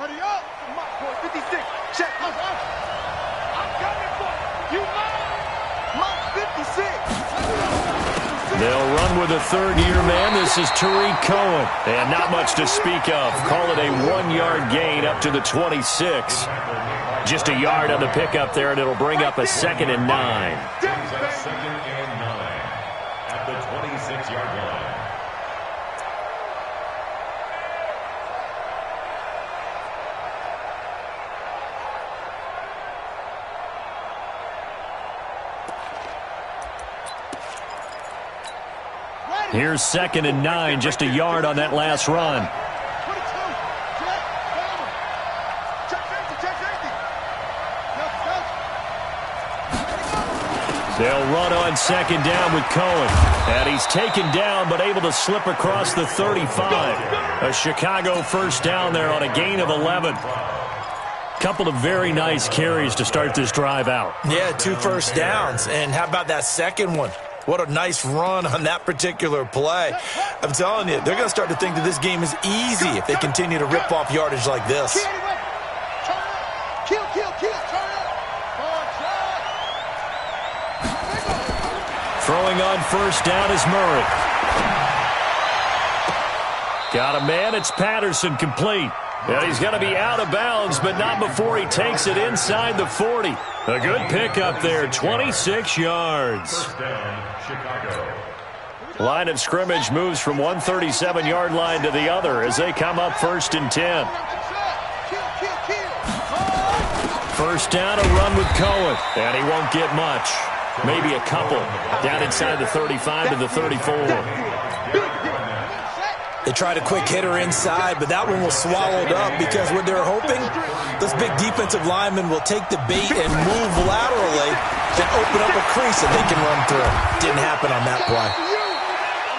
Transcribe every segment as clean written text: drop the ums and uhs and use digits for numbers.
Hurry up. My boy, 56. Check. I'm coming for you. My 56. They'll run with a third-year man. This is Tariq Cohen. And not much to speak of. Call it a 1-yard gain up to the 26. Just a yard on the pickup there, and it'll bring up a 2nd and 9. Second and 9 at the 26-yard line. Here's 2nd and 9, just a yard on that last run. They'll run on 2nd down with Cohen. And he's taken down but able to slip across the 35. A Chicago first down there on a gain of 11. Couple of very nice carries to start this drive out. Yeah, 2 first downs. And how about that second one? What a nice run on that particular play. I'm telling you, they're going to start to think that this game is easy if they continue to rip off yardage like this. Throwing on first down is Murray. Got a man, it's Patterson, complete. And he's going to be out of bounds, but not before he takes it inside the 40. A good pickup there, 26 yards. First down, Chicago. Line of scrimmage moves from 137-yard line to the other as they come up 1st and 10. First down, a run with Cohen, and he won't get much. Maybe a couple. Down inside the 35 to the 34. They tried a quick hitter inside, but that one was swallowed up because what they're hoping, this big defensive lineman will take the bait and move laterally and open up a crease that they can run through. Didn't happen on that play.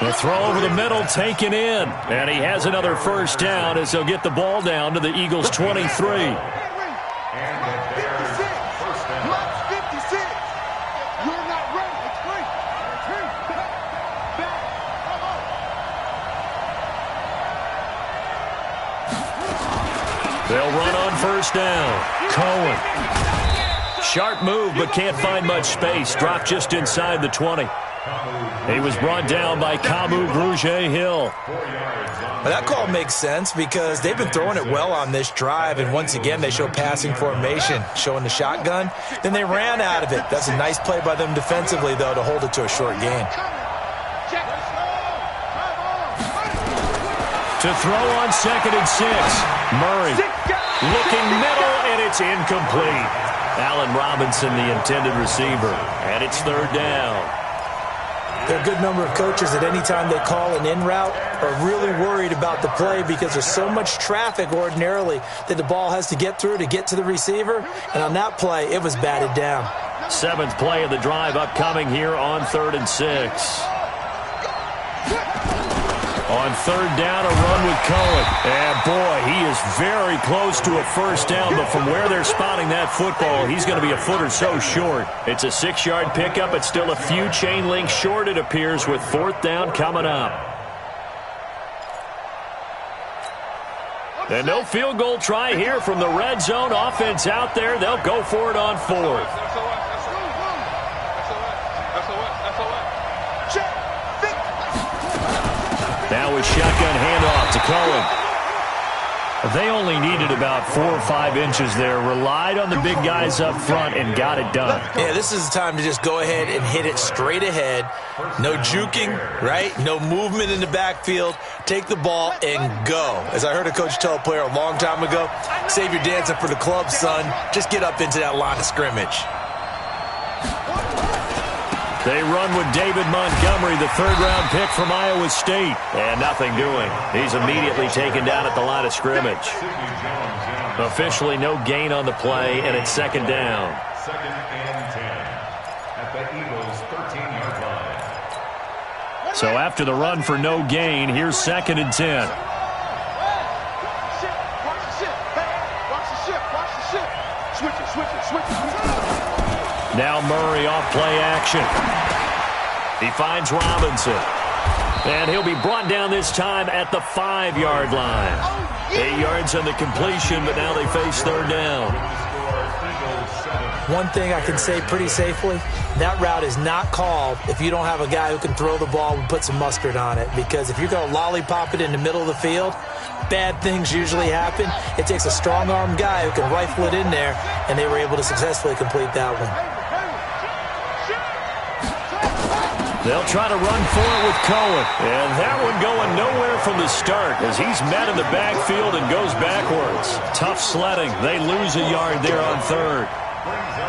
The throw over the middle taken in, and he has another first down as they'll get the ball down to the Eagles' 23. They'll run on first down. Cohen. Sharp move, but can't find much space. Dropped just inside the 20. He was brought down by Kamu Grugier-Hill. Well, that call makes sense because they've been throwing it well on this drive, and once again they show passing formation, showing the shotgun. Then they ran out of it. That's a nice play by them defensively, though, to hold it to a short gain. To throw on 2nd and 6. Murray looking middle, and it's incomplete. Allen Robinson, the intended receiver, and it's 3rd down. There are a good number of coaches that any time they call an in route are really worried about the play because there's so much traffic ordinarily that the ball has to get through to get to the receiver. And on that play, it was batted down. 7th play of the drive upcoming here on 3rd and 6. On 3rd down, a run with Cohen. And, boy, he is very close to a first down, but from where they're spotting that football, he's going to be a foot or so short. It's a 6-yard pickup. It's still a few chain links short, it appears, with 4th down coming up. And no field goal try here from the red zone. Offense out there. They'll go for it on 4th. Now with shotgun handoff to Cohen. They only needed about 4 or 5 inches there. Relied on the big guys up front and got it done. Yeah, this is the time to just go ahead and hit it straight ahead. No juking, right? No movement in the backfield. Take the ball and go. As I heard a coach tell a player a long time ago, save your dancing for the club, son. Just get up into that line of scrimmage. They run with David Montgomery, the 3rd-round pick from Iowa State. And nothing doing. He's immediately taken down at the line of scrimmage. Officially no gain on the play, and it's 2nd down. 2nd and 10 at the Eagles' 13-yard line. So after the run for no gain, here's 2nd and 10. Now Murray off play action. He finds Robinson. And he'll be brought down this time at the 5-yard line. 8 yards on the completion, but now they face third down. One thing I can say pretty safely, that route is not called if you don't have a guy who can throw the ball and put some mustard on it. Because if you're going to lollipop it in the middle of the field, bad things usually happen. It takes a strong-armed guy who can rifle it in there, and they were able to successfully complete that one. They'll try to run for it with Cohen. And that one going nowhere from the start as he's met in the backfield and goes backwards. Tough sledding. They lose a yard there on third.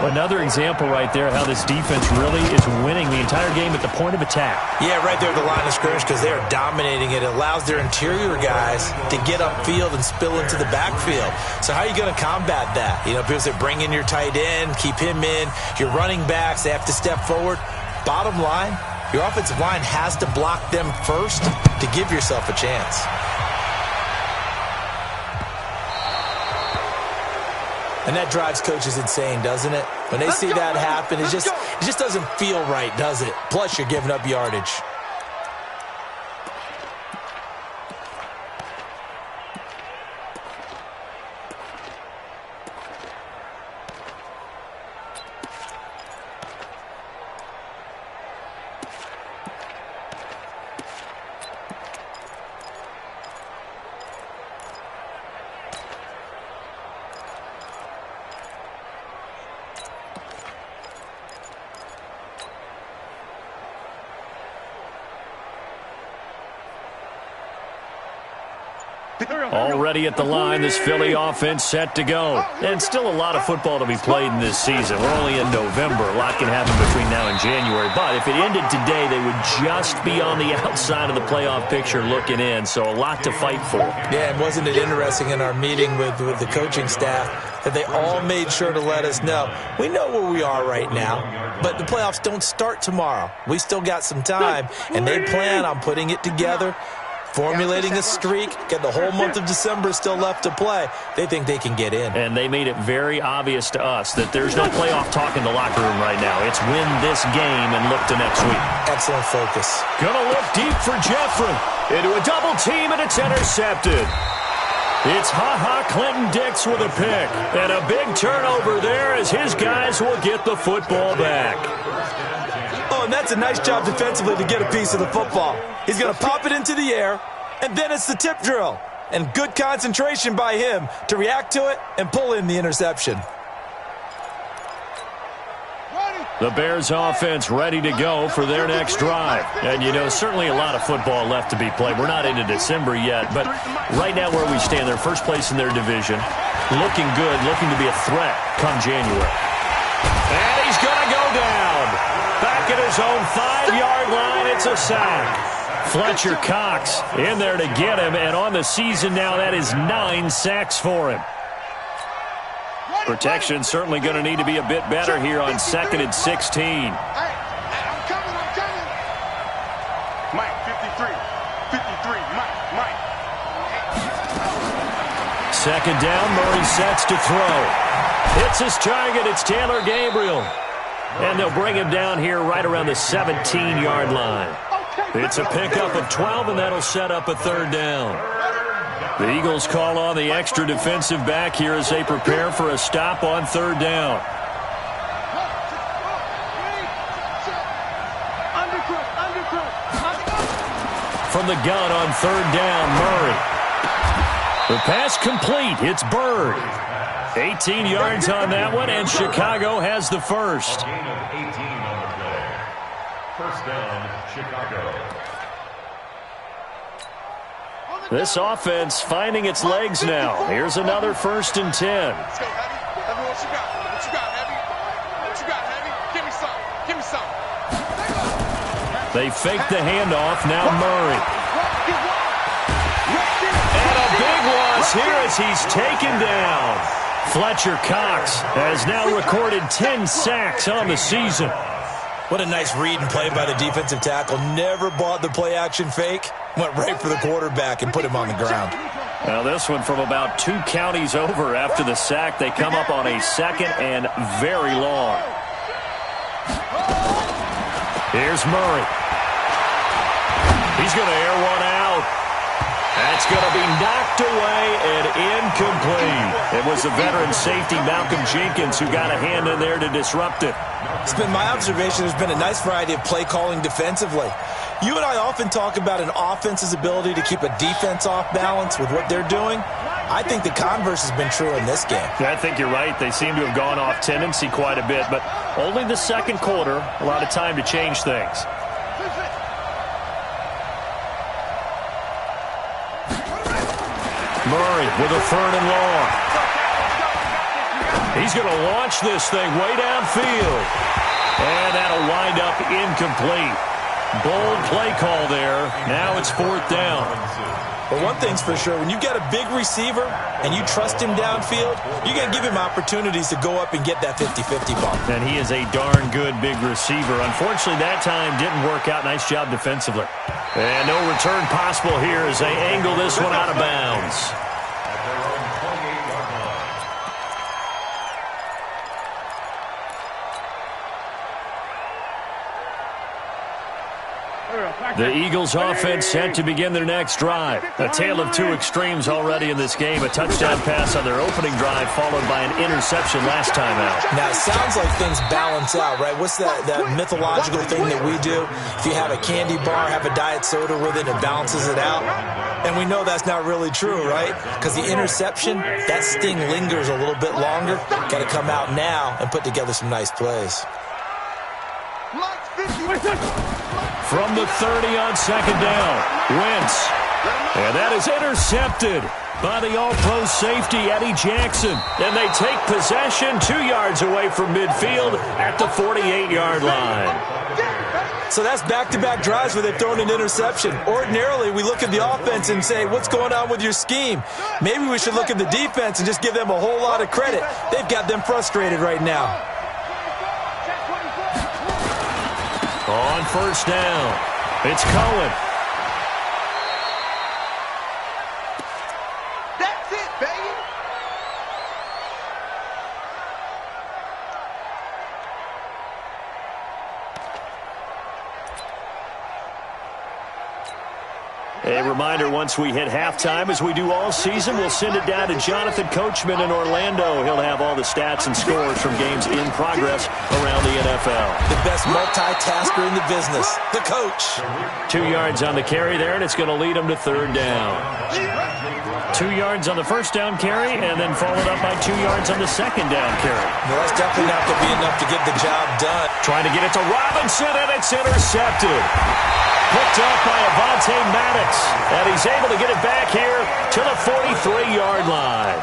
Another example right there how this defense really is winning the entire game at the point of attack. Yeah, right there at the line of scrimmage because they're dominating it. It allows their interior guys to get upfield and spill into the backfield. So how are you going to combat that? You know, people say bring in your tight end, keep him in. Your running backs, they have to step forward. Bottom line, your offensive line has to block them first to give yourself a chance. And that drives coaches insane, doesn't it? When they see that happen, it just doesn't feel right, does it? Plus, you're giving up yardage. Already at the line, this Philly offense set to go. And still a lot of football to be played in this season. We're only in November. A lot can happen between now and January. But if it ended today, they would just be on the outside of the playoff picture looking in. So a lot to fight for. Yeah, and wasn't it interesting in our meeting with the coaching staff that they all made sure to let us know. We know where we are right now, but the playoffs don't start tomorrow. We still got some time, and they plan on putting it together, formulating a streak, get the whole month of December still left to play. They think they can get in. And they made it very obvious to us that there's no playoff talk in the locker room right now. It's win this game and look to next week. Excellent focus. Gonna look deep for Jeffrey. Into a double team, and it's intercepted. It's Ha-Ha Clinton-Dix with a pick. And a big turnover there as his guys will get the football back. Oh, and that's a nice job defensively to get a piece of the football. He's going to pop it into the air, and then it's the tip drill. And good concentration by him to react to it and pull in the interception. The Bears offense ready to go for their next drive. And, you know, certainly a lot of football left to be played. We're not into December yet, but right now where we stand, they're first place in their division. Looking good, looking to be a threat come January. And he's going to go down. Back at his own 5-yard line, it's a sack. Fletcher Cox in there to get him, and on the season now, that is 9 sacks for him. Protection certainly going to need to be a bit better here on 2nd and 16. Hey, I'm coming. Mike, 53, Mike. Second down, Murray sets to throw. Hits his target, it's Taylor Gabriel. And they'll bring him down here right around the 17-yard line. It's a pickup of 12, and that'll set up a third down. The Eagles call on the extra defensive back here as they prepare for a stop on third down. From the gun on third down, Murray. The pass complete. It's Bird. 18 yards on that one, and Chicago has the first. First down, Chicago. This offense finding its legs now. Here's another 1st and 10. Let's go, Heavy. Heavy, what you got? What you got, Heavy? What you got, Heavy? Give me some. Give me some. They fake the handoff. Now Murray. And a big loss here as he's taken down. Fletcher Cox has now recorded 10 sacks on the season. What a nice read and play by the defensive tackle. Never bought the play-action fake. Went right for the quarterback and put him on the ground. Now this one from about 2 counties over after the sack. They come up on a 2nd and very long. Here's Murray. He's going to air one out. That's going to be knocked away and incomplete. It was the veteran safety, Malcolm Jenkins, who got a hand in there to disrupt it. It's been my observation there's been a nice variety of play calling defensively. You and I often talk about an offense's ability to keep a defense off balance with what they're doing. I think the converse has been true in this game. I think you're right. They seem to have gone off tendency quite a bit, but only the second quarter, a lot of time to change things. Murray with a 3rd and long. He's going to launch this thing way downfield. And that'll wind up incomplete. Bold play call there. Now it's 4th down. But one thing's for sure, when you've got a big receiver and you trust him downfield, you got to give him opportunities to go up and get that 50-50 ball. And he is a darn good big receiver. Unfortunately, that time didn't work out. Nice job defensively. And no return possible here as they angle this one out of bounds. The Eagles offense set to begin their next drive. A tale of two extremes already in this game. A touchdown pass on their opening drive followed by an interception last time out. Now, it sounds like things balance out, right? What's that mythological thing that we do? If you have a candy bar, have a diet soda with it, it balances it out. And we know that's not really true, right? Because the interception, that sting lingers a little bit longer. Got to come out now and put together some nice plays. From the 30 on 2nd down, Wentz. And that is intercepted by the all-pro safety, Eddie Jackson. And they take possession 2 yards away from midfield at the 48-yard line. So that's back-to-back drives where they've thrown an interception. Ordinarily, we look at the offense and say, what's going on with your scheme? Maybe we should look at the defense and just give them a whole lot of credit. They've got them frustrated right now. On 1st down, it's Cohen. That's it, baby. A reminder, once we hit halftime, as we do all season, we'll send it down to Jonathan Coachman in Orlando. He'll have all the stats and scores from games in progress around the NFL. The best multitasker in the business, the coach. 2 yards on the carry there, and it's going to lead him to 3rd down. 2 yards on the 1st down carry, and then followed up by 2 yards on the 2nd down carry. Well, that's definitely not going to be enough to get the job done. Trying to get it to Robinson, and it's intercepted. Picked up by Avonte Maddox, and he's able to get it back here to the 43-yard line.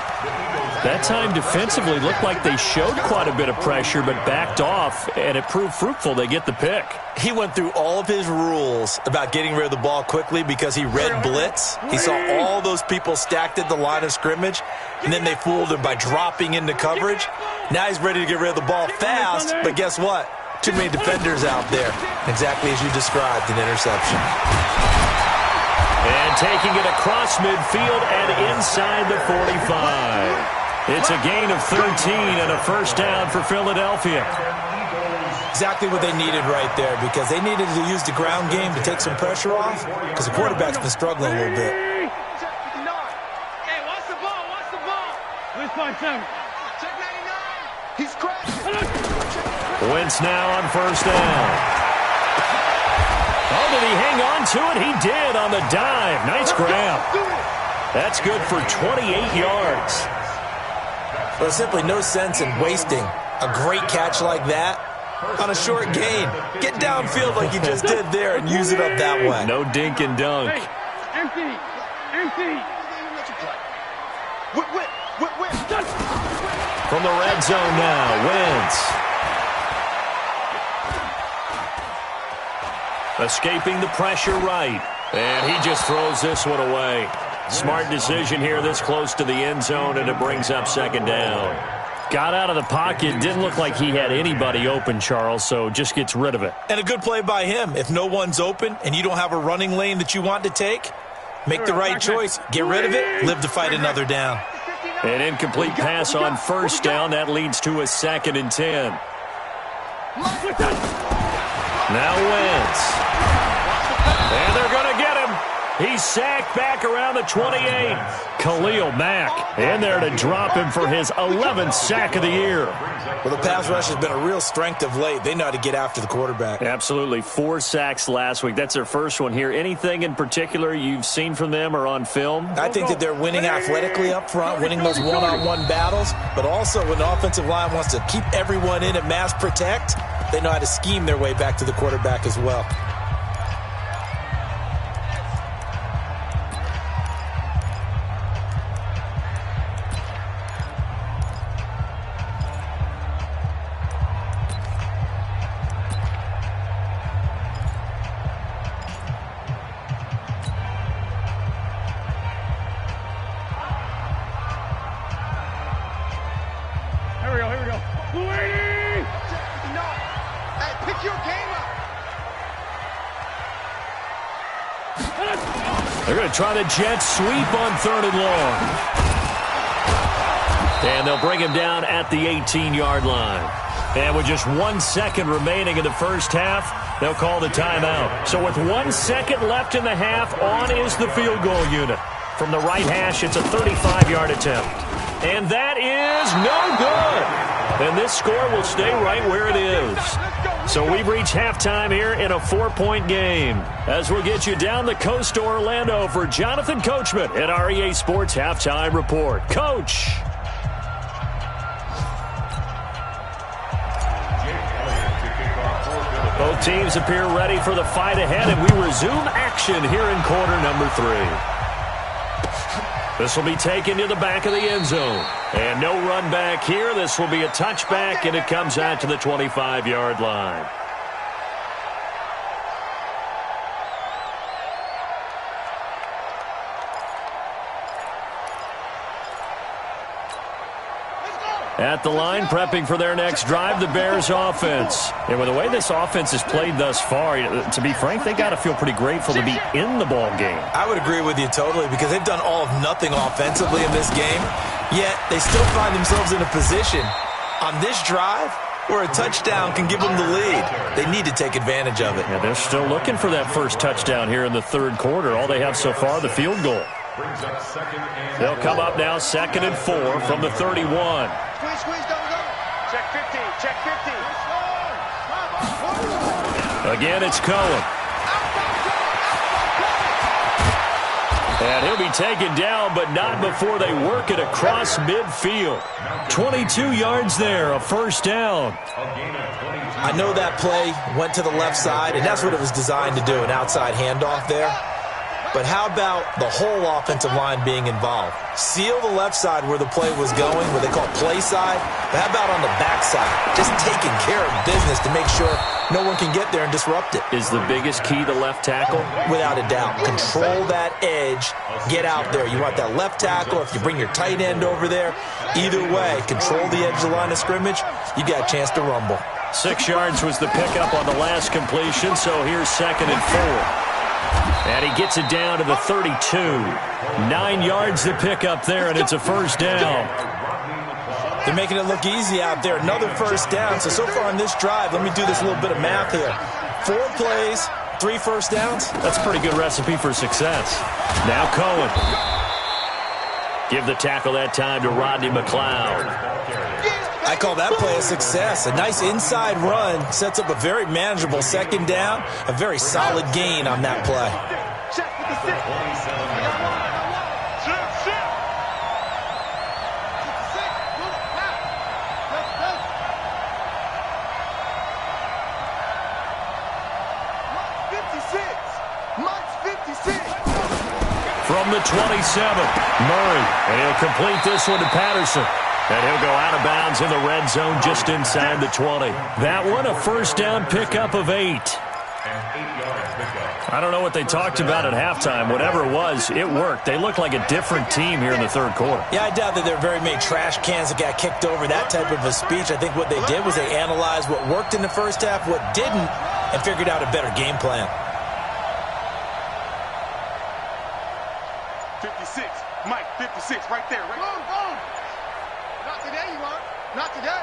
That time defensively looked like they showed quite a bit of pressure, but backed off, and it proved fruitful. They get the pick. He went through all of his rules about getting rid of the ball quickly because he read blitz. He saw all those people stacked at the line of scrimmage, and then they fooled him by dropping into coverage. Now he's ready to get rid of the ball fast, but guess what? Too many defenders out there. Exactly as you described, an interception. And taking it across midfield and inside the 45. It's a gain of 13 and a 1st down for Philadelphia. Exactly what they needed right there, because they needed to use the ground game to take some pressure off, because the quarterback's been struggling a little bit. Hey, watch the ball, watch the ball. Where's 5-7? Check 99. He's crashing. Wentz now on 1st down. Oh, did he hang on to it? He did on the dive. Nice grab. That's good for 28 yards. Well, there's simply no sense in wasting a great catch like that on a short gain. Get downfield like you just did there and use it up that way. No dink and dunk. Hey, empty. Whip. From the red zone now, Wentz. Escaping the pressure right. And he just throws this one away. Smart decision here this close to the end zone, and it brings up 2nd down. Got out of the pocket. Didn't look like he had anybody open, Charles, so just gets rid of it. And a good play by him. If no one's open and you don't have a running lane that you want to take, make the right choice. Get rid of it. Live to fight another down. An incomplete pass on 1st down. That leads to a 2nd and 10. Now Wentz. And they're going to get him He's sacked back around the 28. Khalil Mack in there to drop him for his 11th sack of the year. Well, the pass rush has been a real strength of late. They know how to get after the quarterback. Absolutely. 4 sacks last week. That's their first one here. Anything in particular you've seen from them or on film? I think that they're winning athletically up front, winning those one-on-one battles, but also when the offensive line wants to keep everyone in and mass protect, they know how to scheme their way back to the quarterback as well. They're going to try the jet sweep on 3rd and long. And they'll bring him down at the 18-yard line. And with just 1 second remaining in the first half, they'll call the timeout. So with 1 second left in the half, on is the field goal unit. From the right hash, it's a 35-yard attempt. And that is no good. And this score will stay right where it is. So we've reached halftime here in a 4-point game. As we'll get you down the coast to Orlando for Jonathan Coachman at our EA Sports Halftime Report. Coach. Both teams appear ready for the fight ahead, and we resume action here in quarter number 3. This will be taken to the back of the end zone. And no run back here. This will be a touchback, and it comes out to the 25-yard line. At the line, prepping for their next drive, the Bears offense. And with the way this offense has played thus far, to be frank, they got to feel pretty grateful to be in the ball game. I would agree with you totally, because they've done all of nothing offensively in this game, yet they still find themselves in a position on this drive where a touchdown can give them the lead. They need to take advantage of it. Yeah, they're still looking for that first touchdown here in the 3rd quarter. All they have so far, the field goal. They'll come up now 2nd and 4 from the 31. Squeeze, double. Check 50, check 50. Again, it's Cohen. And he'll be taken down, but not before they work it across midfield. 22 yards there, a first down. I know that play went to the left side, and that's what it was designed to do, an outside handoff there. But how about the whole offensive line being involved? Seal the left side where the play was going, where they call play side. But how about on the back side? Just taking care of business to make sure no one can get there and disrupt it. Is the biggest key the left tackle? Without a doubt. Control that edge. Get out there. You want that left tackle. If you bring your tight end over there, either way, control the edge of the line of scrimmage, you got a chance to rumble. 6 yards was the pickup on the last completion, so here's 2nd and 4. And he gets it down to the 32. 9 yards to pick up there, and it's a first down. They're making it look easy out there. Another first down. So far on this drive, let me do this little bit of math here. 4 plays, 3 first downs. That's a pretty good recipe for success. Now Cohen. Give the tackle that time to Rodney McLeod. I call that play a success. A nice inside run sets up a very manageable 2nd down. A very solid gain on that play. From the 27, Murray. And he'll complete this one to Patterson. And he'll go out of bounds in the red zone just inside the 20. That one, a first down pickup of 8. I don't know what they talked about at halftime. Whatever it was, it worked. They looked like a different team here in the 3rd quarter. Yeah, I doubt that there are very many trash cans that got kicked over, that type of a speech. I think what they did was they analyzed what worked in the first half, what didn't, and figured out a better game plan. 56, Mike, 56, right there. Right. Boom. Not today, you are. Not today.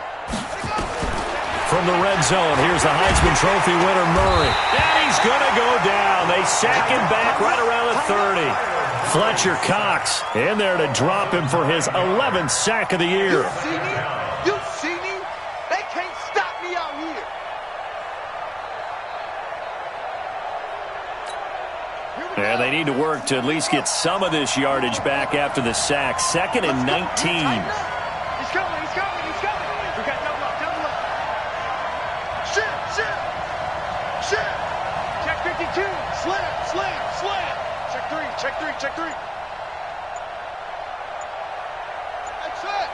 From the red zone, here's the Heisman Trophy winner, Murray. And he's he's going to go down. They sack him back right around the 30. Fletcher Cox in there to drop him for his 11th sack of the year. You see me? You see me? They can't stop me out here. And they need to work to at least get some of this yardage back after the sack. 2nd and 19. He's coming, he's coming, he's coming. We got double up, double up. Shift. Check 52. Slam. Check three. That's it.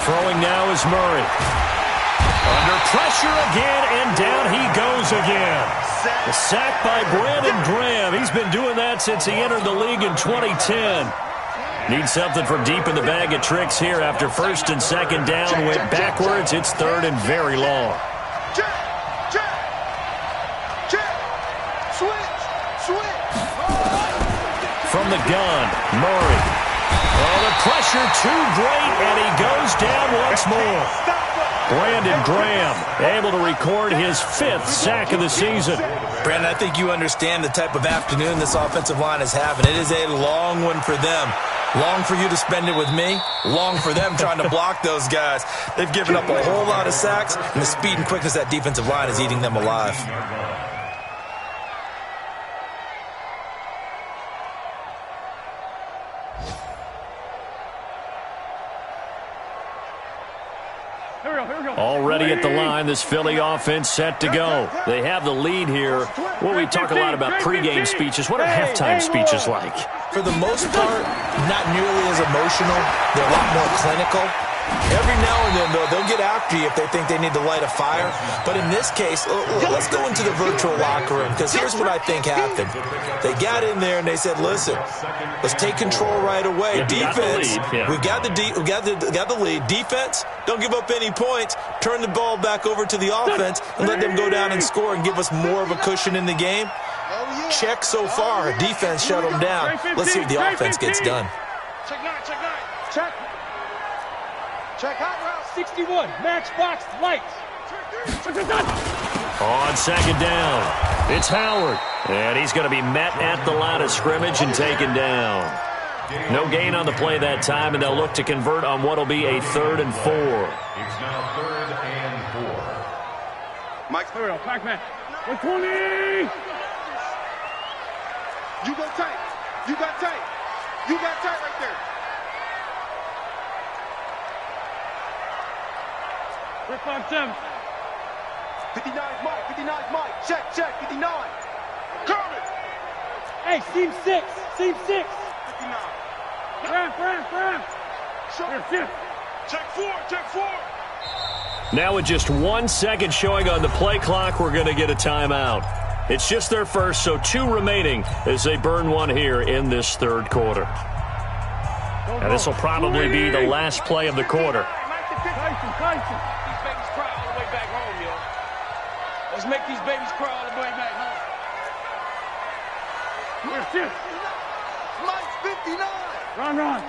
Throwing now is Murray. Under pressure again, and down he goes again. The sack by Brandon Graham. He's been doing that since he entered the league in 2010. Needs something from deep in the bag of tricks here after 1st and 2nd down. Went backwards. It's 3rd and very long. Check. Switch. From the gun, Murray. Oh, the pressure too great, and he goes down once more. Brandon Graham able to record his 5th sack of the season. Brandon, I think you understand the type of afternoon this offensive line is having. It is a long one for them. Long for you to spend it with me. Long for them trying to block those guys. They've given up a whole lot of sacks, and the speed and quickness of that defensive line is eating them alive. Already at the line, this Philly offense set to go. They have the lead here. Well, we talk a lot about pregame speeches. What are halftime speeches like? For the most part, not nearly as emotional. They're a lot more clinical. Every now and then, though, they'll get after you if they think they need to light a fire. But in this case, let's go into the virtual locker room, because here's what I think happened. They got in there and they said, listen, let's take control right away. Defense, we've got the lead. Defense, don't give up any points. Turn the ball back over to the offense and let them go down and score and give us more of a cushion in the game. Check so far. Defense shut them down. Let's see if the offense gets done. Check 9. Check hot route 61. Matchbox lights. On 2nd down, it's Howard. And he's going to be met at the line of scrimmage and taken down. No gain on the play that time, and they'll look to convert on what will be a 3rd and 4. It's now 3rd and 4. Mike, clear up. Pac-Man. 120. You got tight right there. We're 5-7. 59 Mike. Check, 59. Coming. Hey, seam 6. 59. Graham. Check 4. Now with just 1 second showing on the play clock, we're going to get a timeout. It's just their first, so 2 remaining as they burn one here in this 3rd quarter. And this will probably be the last play of the quarter. Let's make these babies cry all the way back home. Where's this? Mike's 59. Run.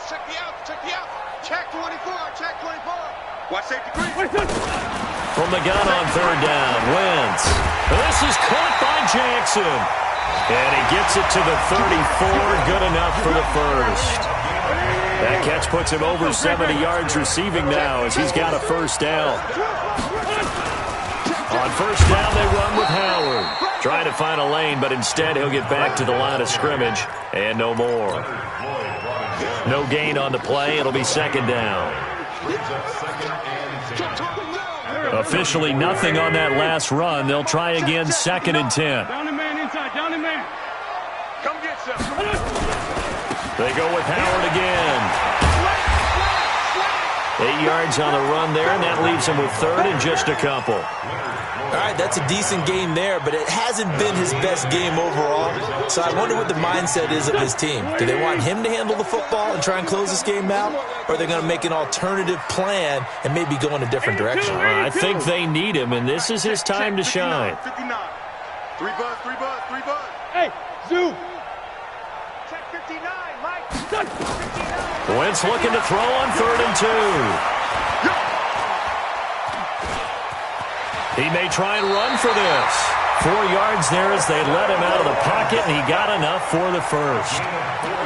Check the out. Check 24. Watch safety green. From the gun on 3rd down, Wentz. This is caught by Jackson. And he gets it to the 34. Good enough for the first. That catch puts him over 70 yards receiving now as he's got a 1st down. On 1st down, they run with Howard. Trying to find a lane, but instead he'll get back to the line of scrimmage. And no more. No gain on the play. It'll be 2nd down. Officially nothing on that last run. They'll try again 2nd and 10. Down the man inside. Come get some. They go with Howard again. 8 yards on the run there, and that leaves him with 3rd and just a couple. All right, that's a decent game there, but it hasn't been his best game overall. So I wonder what the mindset is of his team. Do they want him to handle the football and try and close this game out? Or are they going to make an alternative plan and maybe go in a different direction? I think they need him, and this is his time to shine. 59. 3 buzz. Hey, Zoo. Check 59, Mike. Wentz looking to throw on 3rd and 2. He may try and run for this. 4 yards there as they let him out of the pocket, and he got enough for the first.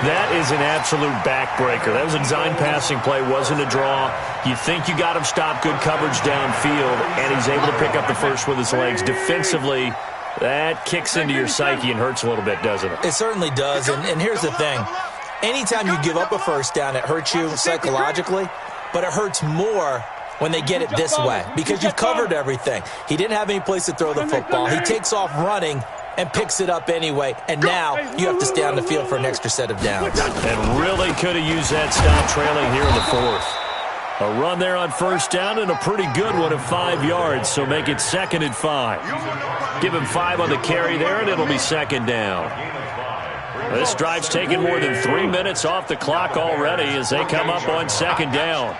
That is an absolute backbreaker. That was a design passing play, wasn't a draw. You think you got him stopped, good coverage downfield, and he's able to pick up the first with his legs. Defensively, that kicks into your psyche and hurts a little bit, doesn't it? It certainly does, and here's the thing. Anytime you give up a first down, it hurts you psychologically, but it hurts more when they get it this way because you've covered everything. He didn't have any place to throw the football. He takes off running and picks it up anyway, and now you have to stay on the field for an extra set of downs. And really could have used that stop trailing here in the fourth. A run there on first down and a pretty good one of 5 yards, so make it 2nd and 5. Give him 5 on the carry there, and it'll be 2nd down. This drive's taken more than 3 minutes off the clock already as they come up on 2nd down.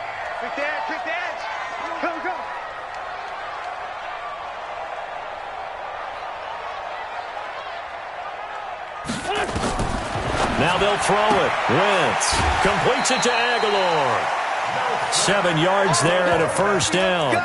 Now they'll throw it. Wentz completes it to Aguilar. 7 yards there and a first down.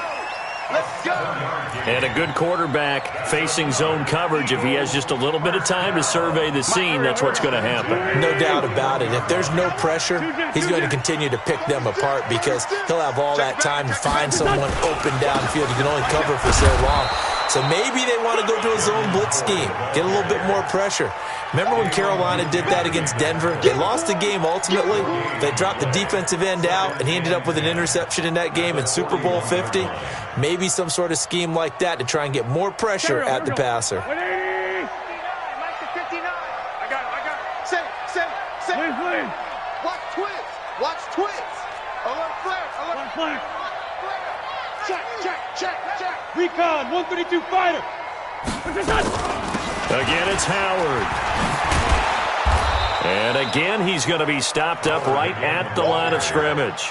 And a good quarterback facing zone coverage. If he has just a little bit of time to survey the scene, that's what's going to happen. No doubt about it. If there's no pressure, he's going to continue to pick them apart because he'll have all that time to find someone open downfield. He can only cover for so long. So maybe they want to go to a zone blitz scheme, get a little bit more pressure. Remember when Carolina did that against Denver? They lost the game ultimately. They dropped the defensive end out, and he ended up with an interception in that game in Super Bowl 50. Maybe some sort of scheme like that to try and get more pressure at the passer. Watch twins. Alert flare. Alert flare. Check. Recon, 132 fighter. Again, it's Howard. And again, he's going to be stopped up right at the line of scrimmage.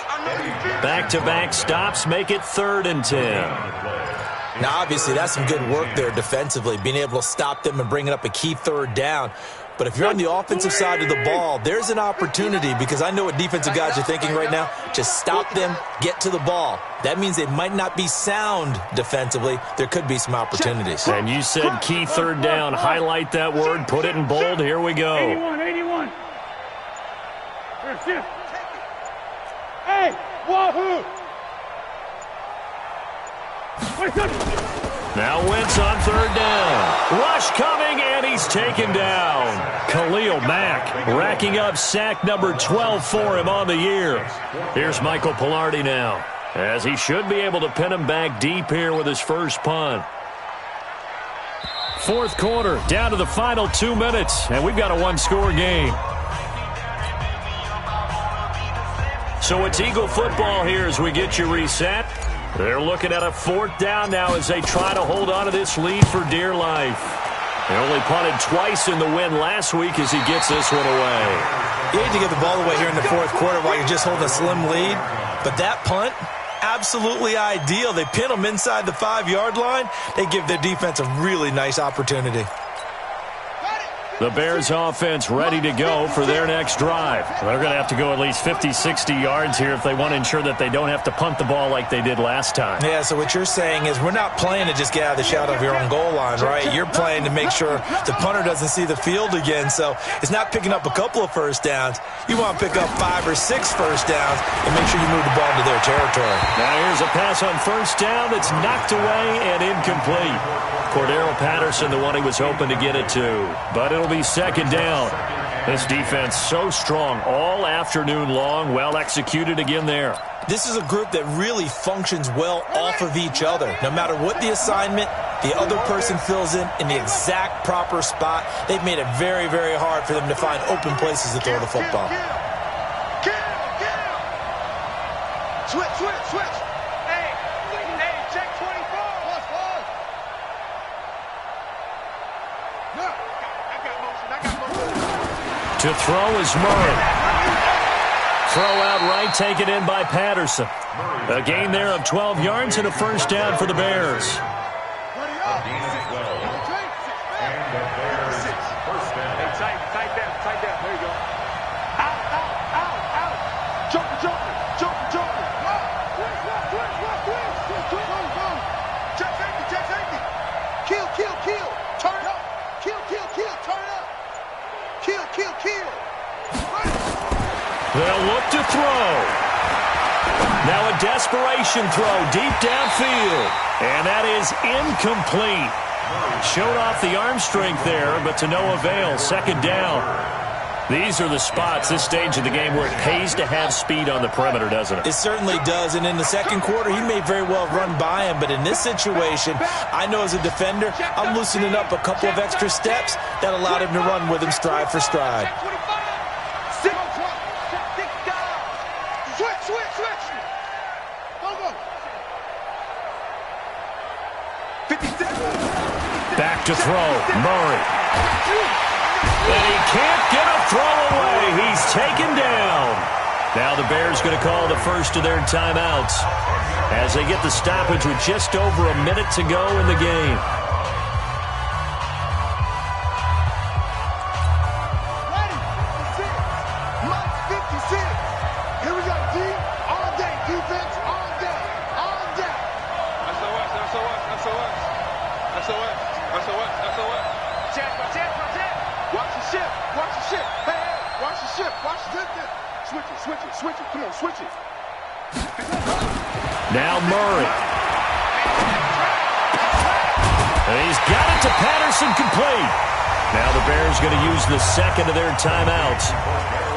Back-to-back stops make it 3rd and 10. Now, obviously, that's some good work there defensively, being able to stop them and bringing up a key 3rd down. But if you're on the offensive side of the ball, there's an opportunity because I know what defensive guys are thinking right now. Just stop them, get to the ball. That means they might not be sound defensively. There could be some opportunities. And you said key 3rd down. Highlight that word. Put it in bold. Here we go. 81. Hey, wahoo! Now Wentz on 3rd down. Rush coming, and he's taken down. Khalil Mack racking up sack number 12 for him on the year. Here's Michael Pilardi now, as he should be able to pin him back deep here with his first punt. 4th quarter, down to the final 2 minutes, and we've got a 1-score game. So it's Eagle football here as we get you reset. They're looking at a 4th down now as they try to hold on to this lead for dear life. They only punted twice in the win last week as he gets this one away. You hate to get the ball away here in the 4th quarter while you're just holding a slim lead. But that punt, absolutely ideal. They pin them inside the 5-yard line. They give their defense a really nice opportunity. The Bears offense ready to go for their next drive. They're going to have to go at least 50, 60 yards here if they want to ensure that they don't have to punt the ball like they did last time. Yeah, so what you're saying is we're not playing to just get out of the shadow of your own goal line, right? You're playing to make sure the punter doesn't see the field again. So it's not picking up a couple of first downs. You want to pick up 5 or 6 first downs and make sure you move the ball into their territory. Now here's a pass on first down that's knocked away and incomplete. Cordero Patterson, the one he was hoping to get it to. But it'll be 2nd down. This defense so strong all afternoon long. Well executed again there. This is a group that really functions well off of each other. No matter what the assignment, the other person fills in the exact proper spot. They've made it very, very hard for them to find open places to throw the football. Switch. Hey, check 24. To throw is Murray. Throw out right, taken in by Patterson. A gain there of 12 yards and a first down for the Bears. Tight down. There you go. Out. Jumper. Check They'll look to throw. Now a desperation throw deep downfield. And that is incomplete. Showed off the arm strength there, but to no avail. Second down. These are the spots, this stage of the game, where it pays to have speed on the perimeter, doesn't it? It certainly does, and in the second quarter, he may very well run by him, but in this situation, I know as a defender, I'm loosening up a couple of extra steps that allowed him to run with him stride for stride. Back to throw, Murray. And he can't get a throw away. He's taken down. Now the Bears going to call the first of their timeouts as they get the stoppage with just over a minute to go in the game. Here we go, D. All day, defense, all day, all day. SOS. Check. Watch the ship. Hey, watch the ship. Watch this. Switch it. Come on, switch it. Now Murray. And he's got it to Patterson, complete. Now the Bears going to use the second of their timeouts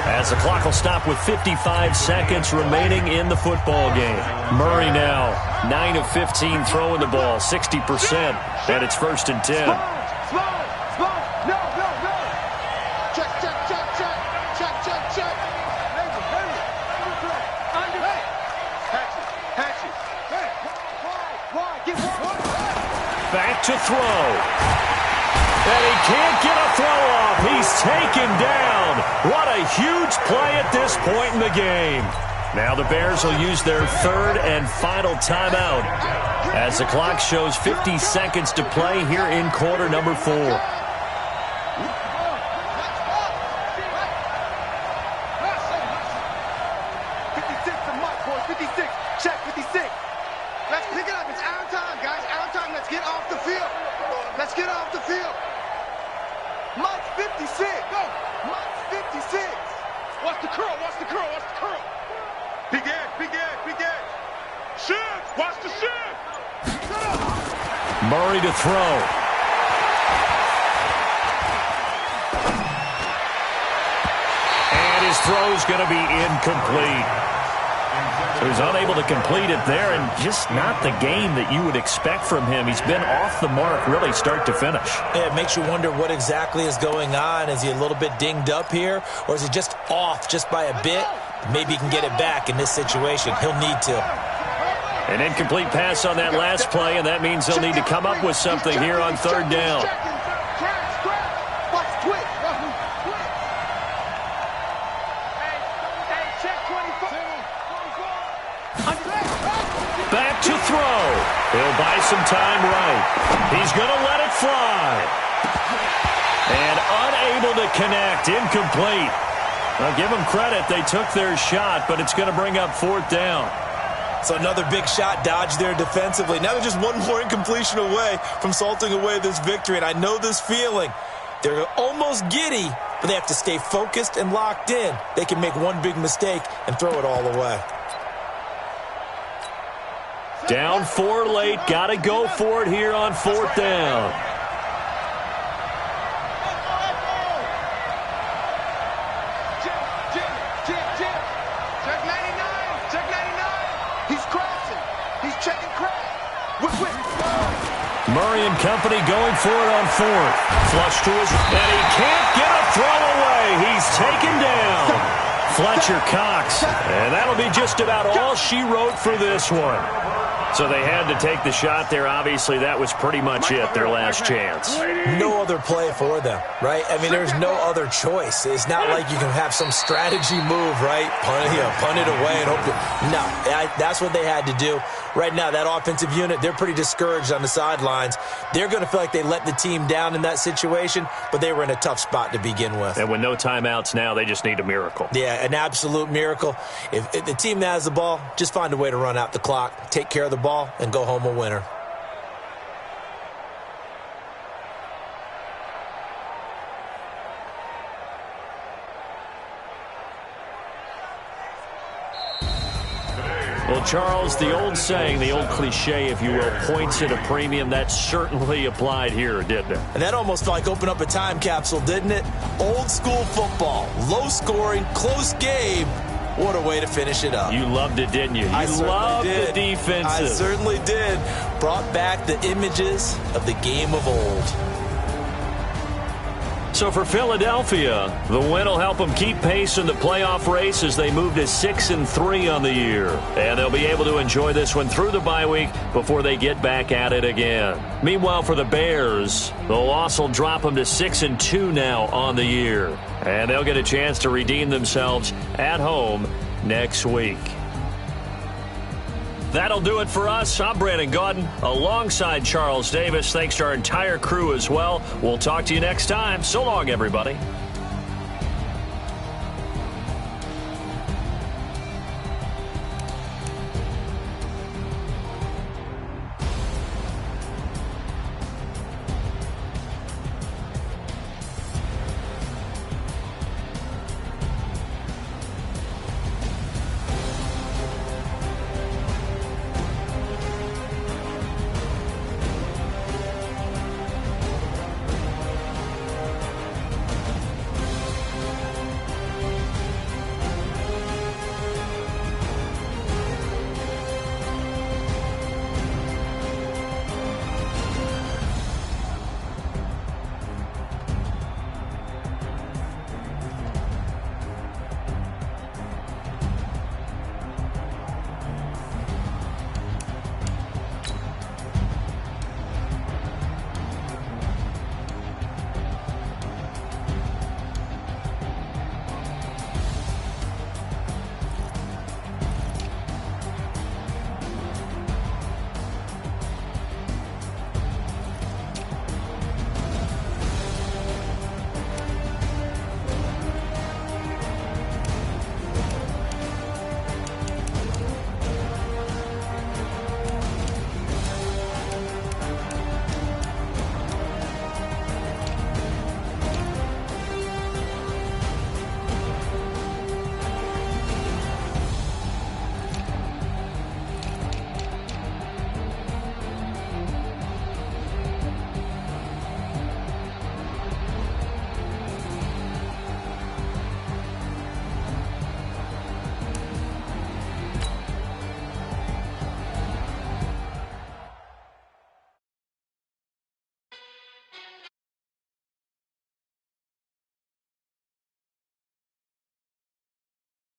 as the clock will stop with 55 seconds remaining in the football game. Murray now 9 of 15 throwing the ball, 60%, and it's 1st and 10. Slow. No. Check. Hatch it. Hey, get one. Back to throw. And he can't get a throw off. He's taken down. What a huge play at this point in the game. Now the Bears will use their third and final timeout as the clock shows 50 seconds to play here in quarter number 4. 56 to Mike, boys. 56. Check 56. Let's pick it up. It's our time, guys. Our time. Let's get off the field. Mike's 56. Go. Mike's 56. Watch the curl. Big edge. Shift. Watch the shift. Murray to throw. And his throw's going to be incomplete. So he's unable to complete it there, and just not the game that you would expect from him. He's been off the mark really start to finish. Yeah, it makes you wonder what exactly is going on. Is he a little bit dinged up here, or is he just off just by a bit? Maybe he can get it back in this situation. He'll need to. An incomplete pass on that last play, and that means they'll need to come up with something here on third down. Back to throw. He'll buy some time right. He's going to let it fly. And unable to connect. Incomplete. I'll give them credit. They took their shot, but it's going to bring up 4th down. So another big shot dodged there defensively. Now they're just one more incompletion away from salting away this victory. And I know this feeling. They're almost giddy, but they have to stay focused and locked in. They can make one big mistake and throw it all away. Down 4 late. Got to go for it here on 4th down. Check 99. He's crashing. He's checking crash. Murray and company going for it on 4th. Flush to his, and he can't get a throw away. He's taken down. Fletcher Cox. And that'll be just about all she wrote for this one. So they had to take the shot there. Obviously, that was pretty much it, their last chance. No other play for them, right? I mean, there's no other choice. It's not like you can have some strategy move, right? Punt it away and hope to... No, that's what they had to do. Right now, that offensive unit, they're pretty discouraged on the sidelines. They're going to feel like they let the team down in that situation, but they were in a tough spot to begin with. And with no timeouts now, they just need a miracle. Yeah, an absolute miracle. If the team that has the ball, just find a way to run out the clock, take care of the ball, and go home a winner. Well, Charles, the old saying, the old cliche, if you will, points at a premium, that certainly applied here, didn't it? And that almost like opened up a time capsule, didn't it? Old school football, low scoring, close game. What a way to finish it up. You loved it, didn't you? I loved did. the defenses. I certainly did. Brought back the images of the game of old. So for Philadelphia, the win will help them keep pace in the playoff race as they move to 6-3 on the year. And they'll be able to enjoy this one through the bye week before they get back at it again. Meanwhile, for the Bears, the loss will drop them to 6-2 now on the year. And they'll get a chance to redeem themselves at home next week. That'll do it for us. I'm Brandon Gaudin alongside Charles Davis. Thanks to our entire crew as well. We'll talk to you next time. So long, everybody.